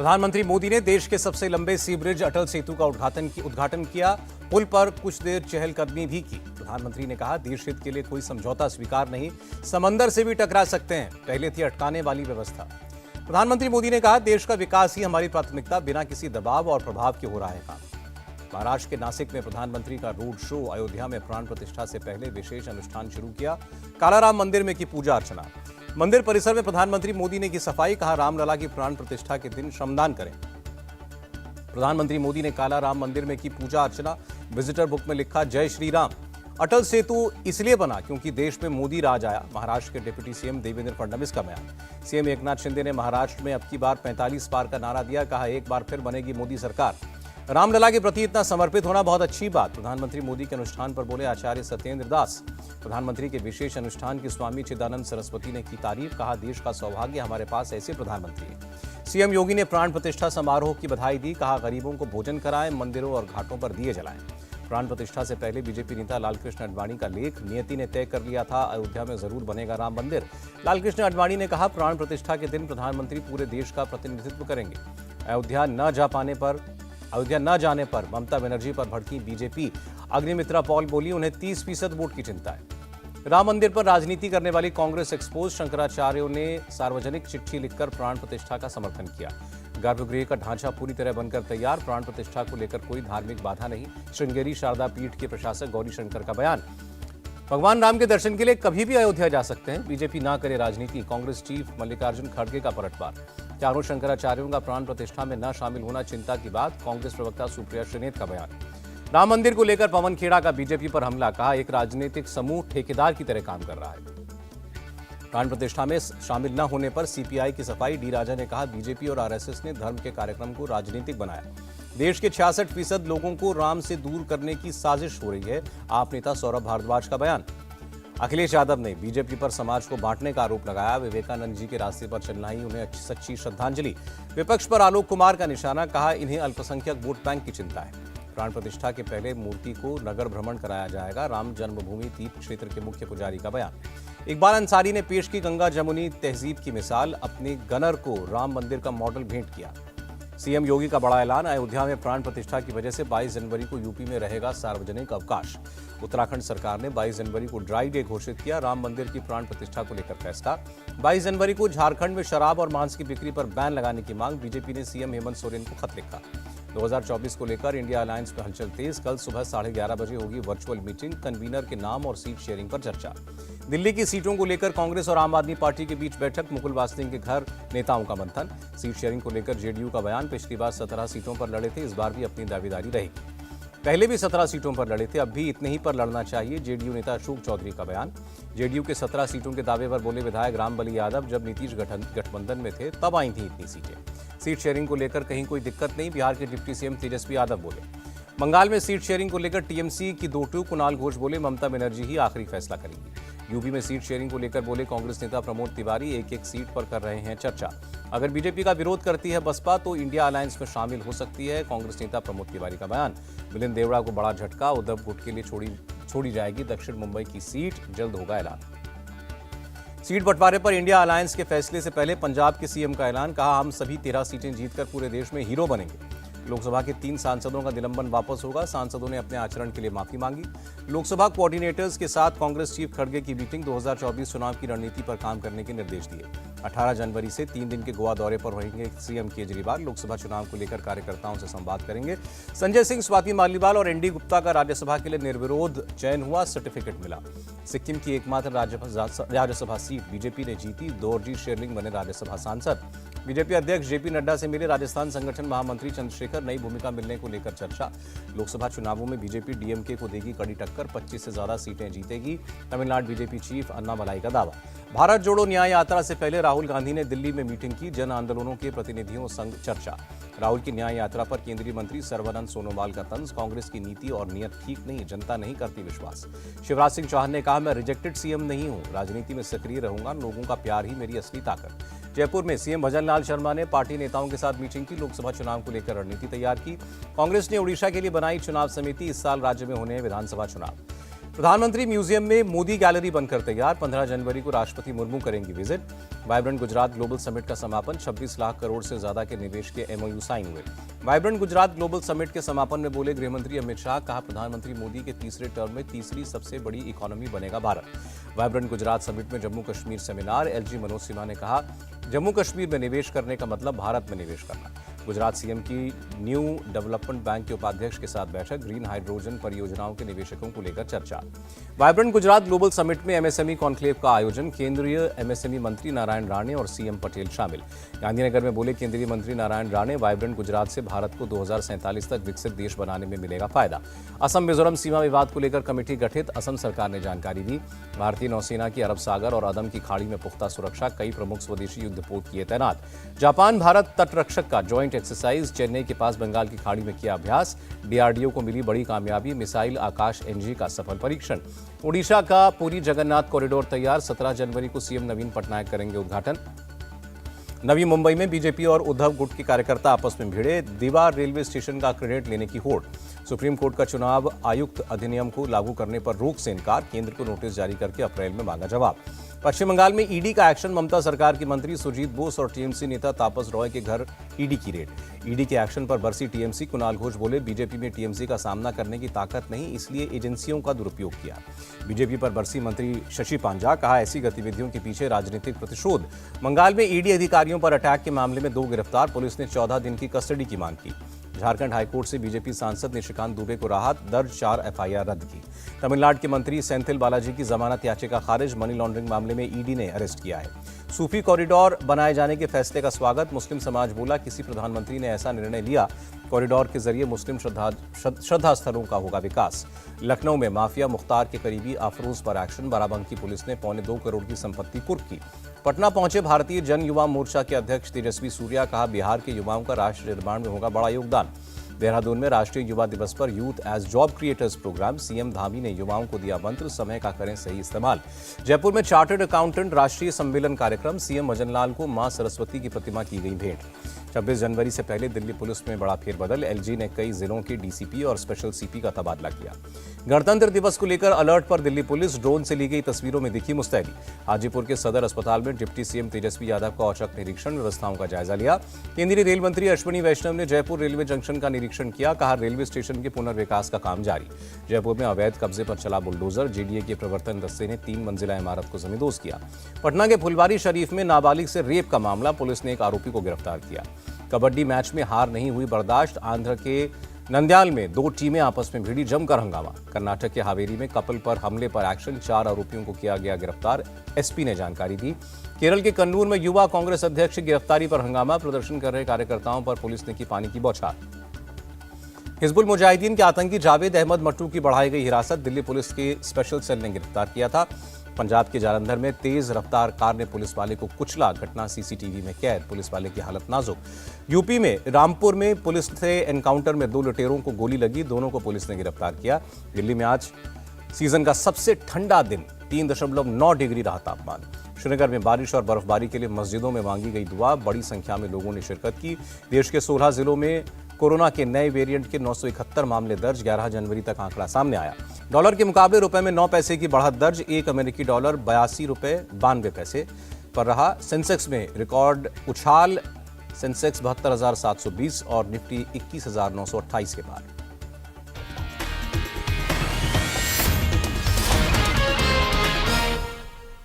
प्रधानमंत्री मोदी ने देश के सबसे लंबे सी ब्रिज अटल सेतु का उद्घाटन किया। पुल पर कुछ देर चहलकदमी भी की। प्रधानमंत्री ने कहा, देश हित के लिए कोई समझौता स्वीकार नहीं, समंदर से भी टकरा सकते हैं, पहले थी अटकाने वाली व्यवस्था। प्रधानमंत्री मोदी ने कहा, देश का विकास ही हमारी प्राथमिकता, बिना किसी दबाव और प्रभाव के हो रहा है काम। महाराष्ट्र के नासिक में प्रधानमंत्री का रोड शो। अयोध्या में प्राण प्रतिष्ठा से पहले विशेष अनुष्ठान शुरू किया। कालाराम मंदिर में की पूजा अर्चना। मंदिर परिसर में प्रधानमंत्री मोदी ने की सफाई। कहा, रामलला की प्राण प्रतिष्ठा के दिन श्रमदान करें। प्रधानमंत्री मोदी ने कालाराम मंदिर में की पूजा अर्चना। विजिटर बुक में लिखा, जय श्री राम। अटल सेतु इसलिए बना क्योंकि देश में मोदी राज आया। महाराष्ट्र के डिप्टी सीएम देवेंद्र फडणवीस का बयान। सीएम एकनाथ शिंदे ने महाराष्ट्र में अब की बार 45 पार का नारा दिया। कहा, एक बार फिर बनेगी मोदी सरकार। रामलला के प्रति इतना समर्पित होना बहुत अच्छी बात। प्रधानमंत्री मोदी के अनुष्ठान पर बोले आचार्य सत्येंद्र दास। प्रधानमंत्री के विशेष अनुष्ठान की स्वामी चिदानंद सरस्वती ने की तारीफ। कहा, देश का सौभाग्य हमारे पास ऐसे प्रधानमंत्री हैं। सीएम योगी ने प्राण प्रतिष्ठा समारोह की बधाई दी। कहा, गरीबों को भोजन कराएं, मंदिरों और घाटों पर दिए जलाएं। प्राण प्रतिष्ठा से पहले बीजेपी नेता लालकृष्ण आडवाणी का लेख। नियति ने तय कर लिया था, अयोध्या में जरूर बनेगा राम मंदिर। लालकृष्ण आडवाणी ने कहा, प्राण प्रतिष्ठा के दिन प्रधानमंत्री पूरे देश का प्रतिनिधित्व करेंगे। अयोध्या न जाने पर ममता बनर्जी पर भड़की बीजेपी। अग्निमित्रा पॉल बोली, उन्हें 30% वोट की चिंता है। राम मंदिर पर राजनीति करने वाली कांग्रेस एक्सपोज। शंकराचार्यों ने सार्वजनिक चिट्ठी लिखकर प्राण प्रतिष्ठा का समर्थन किया। गर्भगृह का ढांचा पूरी तरह बनकर तैयार। प्राण प्रतिष्ठा को लेकर कोई धार्मिक बाधा नहीं। श्रृंगेरी शारदा पीठ के प्रशासक गौरी शंकर का बयान। भगवान राम के दर्शन के लिए कभी भी अयोध्या जा सकते हैं, बीजेपी ना करे राजनीति। कांग्रेस चीफ मल्लिकार्जुन खड़गे का पलटवार। चारों शंकराचार्यों का प्राण प्रतिष्ठा में न शामिल होना चिंता की बात। कांग्रेस प्रवक्ता सुप्रिया श्रीनेत का बयान। राम मंदिर को लेकर पवन खेड़ा का बीजेपी पर हमला। कहा, एक राजनीतिक समूह ठेकेदार की तरह काम कर रहा है। प्राण प्रतिष्ठा में शामिल न होने पर सीपीआई की सफाई। डी राजा ने कहा, बीजेपी और आरएसएस ने धर्म के कार्यक्रम को राजनीतिक बनाया। देश के 66% लोगों को राम से दूर करने की साजिश हो रही है। आप नेता सौरभ भारद्वाज का बयान। अखिलेश यादव ने बीजेपी पर समाज को बांटने का आरोप लगाया। विवेकानंद जी के रास्ते पर चलना ही उन्हें सच्ची श्रद्धांजलि। विपक्ष पर आलोक कुमार का निशाना। कहा, इन्हें अल्पसंख्यक वोट बैंक की चिंता है। प्राण प्रतिष्ठा के पहले मूर्ति को नगर भ्रमण कराया जाएगा। राम जन्मभूमि तीर्थ क्षेत्र के मुख्य पुजारी का बयान। इकबाल अंसारी ने पेश की गंगा जमुनी तहजीब की मिसाल। अपने गनर को राम मंदिर का मॉडल भेंट किया। सीएम योगी का बड़ा ऐलान। अयोध्या में प्राण प्रतिष्ठा की वजह से 22 जनवरी को यूपी में रहेगा सार्वजनिक अवकाश। उत्तराखंड सरकार ने 22 जनवरी को ड्राई डे घोषित किया। राम मंदिर की प्राण प्रतिष्ठा को लेकर फैसला। 22 जनवरी को झारखंड में शराब और मांस की बिक्री पर बैन लगाने की मांग। बीजेपी ने सीएम हेमंत सोरेन को खत लिखा। 2024 को लेकर इंडिया अलायंस में हलचल तेज। कल सुबह 11:30 बजे होगी वर्चुअल मीटिंग। कन्वीनर के नाम और सीट शेयरिंग पर चर्चा। दिल्ली की सीटों को लेकर कांग्रेस और आम आदमी पार्टी के बीच बैठक। मुकुल वासनिक के घर नेताओं का मंथन। सीट शेयरिंग को लेकर जेडीयू का बयान। पिछली बार 17 सीटों पर लड़े थे, इस बार भी अपनी दावेदारी रहेगी। पहले भी 17 सीटों पर लड़े थे, अब भी इतने ही पर लड़ना चाहिए। जेडीयू नेता अशोक चौधरी का बयान। जेडीयू के 17 सीटों के दावे पर बोले विधायक रामबली यादव, जब नीतीश गठबंधन में थे तब आई थी इतनी सीटें। सीट शेयरिंग को लेकर कहीं कोई दिक्कत नहीं, बिहार के डिप्टी सीएम तेजस्वी यादव बोले। बंगाल में सीट शेयरिंग को लेकर टीएमसी की दो टूक। कुणाल घोष बोले, ममता बनर्जी ही आखिरी फैसला करेंगी। यूपी में सीट शेयरिंग को लेकर बोले कांग्रेस नेता प्रमोद तिवारी, एक सीट पर कर रहे हैं चर्चा। अगर बीजेपी का विरोध करती है बसपा तो इंडिया अलायंस में शामिल हो सकती है। कांग्रेस नेता प्रमोद तिवारी का बयान। मिलिंद देवड़ा को बड़ा झटका। उद्धव गुट के लिए छोड़ी जाएगी दक्षिण मुंबई की सीट, जल्द होगा ऐलान। सीट बंटवारे पर इंडिया अलायंस के फैसले से पहले पंजाब के सीएम का ऐलान। कहा, हम सभी 13 सीटें जीतकर पूरे देश में हीरो बनेंगे। लोकसभा के 3 सांसदों का निलंबन वापस होगा। सांसदों ने अपने आचरण के लिए माफी मांगी। लोकसभा कोऑर्डिनेटर्स के साथ कांग्रेस चीफ खड़गे की मीटिंग। 2024 चुनाव की रणनीति पर काम करने के निर्देश दिए। 18 जनवरी से 3 दिन के गोवा दौरे पर रहेंगे सीएम केजरीवाल। लोकसभा चुनाव को लेकर कार्यकर्ताओं से संवाद करेंगे। संजय सिंह, स्वाति मालीवाल और एनडी गुप्ता का राज्यसभा के लिए निर्विरोध चयन हुआ, सर्टिफिकेट मिला। सिक्किम की एकमात्र राज्यसभा सीट बीजेपी ने जीती। दोरजी शेरलिंग बने राज्यसभा सांसद। बीजेपी अध्यक्ष जेपी नड्डा से मिले राजस्थान संगठन महामंत्री चंद्रशेखर। नई भूमिका मिलने को लेकर चर्चा। लोकसभा चुनावों में बीजेपी डीएमके को देगी कड़ी टक्कर। 25 से ज्यादा सीटें जीतेगी। तमिलनाडु बीजेपी चीफ अन्नामलाई का दावा। भारत जोड़ो न्याय यात्रा से पहले राहुल गांधी ने दिल्ली में मीटिंग की। जन आंदोलनों के प्रतिनिधियों संग चर्चा। राहुल की न्याय यात्रा पर केंद्रीय मंत्री सर्बानंद सोनोवाल का तंज। कांग्रेस की नीति और नियत ठीक नहीं, जनता नहीं करती विश्वास। शिवराज सिंह चौहान ने कहा, मैं रिजेक्टेड सीएम नहीं हूं, राजनीति में सक्रिय रहूंगा, लोगों का प्यार ही मेरी असली ताकत। जयपुर में सीएम भजनलाल शर्मा ने पार्टी नेताओं के साथ मीटिंग की। लोकसभा चुनाव को लेकर रणनीति तैयार की। कांग्रेस ने उड़ीसा के लिए बनाई चुनाव समिति। इस साल राज्य में होने हैं विधानसभा चुनाव। प्रधानमंत्री म्यूजियम में मोदी गैलरी बनकर तैयार। 15 जनवरी को राष्ट्रपति मुर्मू करेंगी visit. Vibrant Gujarat global summit का समापन। 26 लाख करोड़ से ज्यादा के निवेश के एमओयू साइन हुए। वाइब्रेंट गुजरात ग्लोबल समिट के समापन में बोले गृहमंत्री अमित शाह। कहा, प्रधानमंत्री मोदी के तीसरे टर्म में तीसरी सबसे बड़ी इकोनॉमी बनेगा भारत। वाइब्रेंट गुजरात समिट में जम्मू कश्मीर सेमिनार। एलजी मनोज सिन्हा ने कहा, जम्मू कश्मीर में निवेश करने का मतलब भारत में निवेश करना। गुजरात सीएम की न्यू डेवलपमेंट बैंक के उपाध्यक्ष के साथ बैठक। ग्रीन हाइड्रोजन परियोजनाओं के निवेशकों को लेकर चर्चा। वाइब्रेंट गुजरात ग्लोबल समिट में एमएसएमई कॉन्क्लेव का आयोजन। केंद्रीय एमएसएमई मंत्री नारायण राणे और सीएम पटेल शामिल। गांधीनगर में बोले केंद्रीय मंत्री नारायण राणे, वाइब्रेंट गुजरात से भारत को 2047 तक विकसित देश बनाने में मिलेगा फायदा। असम मिजोरम सीमा विवाद को लेकर कमेटी गठित। असम सरकार ने जानकारी दी। भारतीय नौसेना की अरब सागर और अदम की खाड़ी में पुख्ता सुरक्षा। कई प्रमुख स्वदेशी युद्धपोत किए तैनात। जापान भारत तटरक्षक का ज्वाइंट एक्सरसाइज। चेन्नई के पास बंगाल की खाड़ी में किया अभ्यास। डीआरडीओ को मिली बड़ी कामयाबी। मिसाइल आकाश एनजी का सफल परीक्षण। ओडिशा का पुरी जगन्नाथ कॉरिडोर तैयार। 17 जनवरी को सीएम नवीन पटनायक करेंगे उद्घाटन। नवी मुंबई में बीजेपी और उद्धव गुट के कार्यकर्ता आपस में भिड़े। दीवार रेलवे स्टेशन का क्रेडिट लेने की होड़। सुप्रीम कोर्ट का चुनाव आयुक्त अधिनियम को लागू करने पर रोक से इनकार। केंद्र को नोटिस जारी करके अप्रैल में मांगा जवाब। पश्चिम बंगाल में ईडी का एक्शन। ममता सरकार की मंत्री सुजीत बोस और टीएमसी नेता तापस रॉय के घर ईडी की रेड। ईडी के एक्शन पर बरसी टीएमसी। कुणाल घोष बोले, बीजेपी में टीएमसी का सामना करने की ताकत नहीं, इसलिए एजेंसियों का दुरुपयोग किया। बीजेपी पर बरसी मंत्री शशि पांजा। कहा, ऐसी गतिविधियों के पीछे राजनीतिक प्रतिशोध। बंगाल में ईडी अधिकारियों पर अटैक के मामले में 2 गिरफ्तार। पुलिस ने 14 दिन की कस्टडी की मांग की। झारखंड हाईकोर्ट से बीजेपी सांसद निशिकांत दुबे को राहत। दर्ज 4 एफआईआर रद्द की। तमिलनाडु के मंत्री सेंथिल बालाजी की जमानत याचिका खारिज। मनी लॉन्ड्रिंग मामले में ईडी ने अरेस्ट किया है। सूफी कॉरिडोर बनाए जाने के फैसले का स्वागत। मुस्लिम समाज बोला, किसी प्रधानमंत्री ने ऐसा निर्णय लिया। कॉरिडोर के जरिए मुस्लिम श्रद्धा स्थलों का होगा विकास। लखनऊ में माफिया मुख्तार के करीबी अफरोज पर एक्शन। बाराबंकी पुलिस ने 2.25 करोड़ की संपत्ति कुर्क की। पटना पहुंचे भारतीय जन युवा मोर्चा के अध्यक्ष तेजस्वी सूर्या। कहा, बिहार के युवाओं का राष्ट्र निर्माण में होगा बड़ा योगदान। देहरादून में राष्ट्रीय युवा दिवस पर youth as job creators program. CM Dhami ने युवाओं को दिया मंत्र, समय का करें सही इस्तेमाल। जयपुर में चार्टर्ड अकाउंटेंट राष्ट्रीय सम्मेलन कार्यक्रम। सीएम भजनलाल को मां सरस्वती की प्रतिमा की गई भेंट। 26 जनवरी से पहले दिल्ली पुलिस में बड़ा फेरबदल। एलजी ने कई जिलों के डीसीपी और स्पेशल सीपी का तबादला किया। गणतंत्र दिवस को लेकर अलर्ट पर दिल्ली पुलिस। ड्रोन से ली गई तस्वीरों में दिखी मुस्तैदी। हाजीपुर के सदर अस्पताल में डिप्टी सीएम तेजस्वी यादव का औचक निरीक्षण। व्यवस्थाओं का जायजा लिया। केंद्रीय रेल मंत्री अश्विनी वैष्णव ने जयपुर रेलवे जंक्शन का निरीक्षण किया। कहा, रेलवे स्टेशन के पुनर्विकास का काम जारी। जयपुर में अवैध कब्जे पर चला बुलडोजर। जेडीए के प्रवर्तन दस्ते ने 3 मंजिला इमारत को जमींदोज किया। पटना के फुलवारी शरीफ में नाबालिग से रेप का मामला। पुलिस ने एक आरोपी को गिरफ्तार किया। कबड्डी मैच में हार नहीं हुई बर्दाश्त। आंध्र के नंद्याल में 2 टीमें आपस में भिड़ी, जमकर हंगामा। कर्नाटक के हावेरी में कपल पर हमले पर एक्शन। 4 आरोपियों को किया गया गिरफ्तार। एसपी ने जानकारी दी। केरल के कन्नूर में युवा कांग्रेस अध्यक्ष की गिरफ्तारी पर हंगामा। प्रदर्शन कर रहे कार्यकर्ताओं पर पुलिस ने की पानी की बौछार। हिजबुल मुजाहिदीन के आतंकी जावेद अहमद मट्टू की बढ़ाई गई हिरासत। दिल्ली पुलिस के स्पेशल सेल ने गिरफ्तार किया था। पंजाब के जालंधर में तेज रफ्तार कार ने पुलिस वाले को कुचला। घटना सीसीटीवी में कैद। पुलिस वाले की हालत नाजुक। यूपी में रामपुर में पुलिस से एनकाउंटर में 2 लुटेरों को गोली लगी। दोनों को पुलिस ने गिरफ्तार किया। दिल्ली में आज सीजन का सबसे ठंडा दिन। 3.9 डिग्री रहा तापमान। श्रीनगर में बारिश और बर्फबारी के लिए मस्जिदों में मांगी गई दुआ। बड़ी संख्या में लोगों ने शिरकत की। देश के 16 जिलों में कोरोना के नए वेरिएंट के 971 मामले दर्ज। 11 जनवरी तक आंकड़ा सामने आया। डॉलर के मुकाबले रुपए में 9 पैसे की बढ़त दर्ज। 1 अमेरिकी डॉलर 82 रुपए 92 पैसे पर रहा। सेंसेक्स में रिकॉर्ड उछाल। सेंसेक्स 72,720 और निफ्टी 21,928 के पार।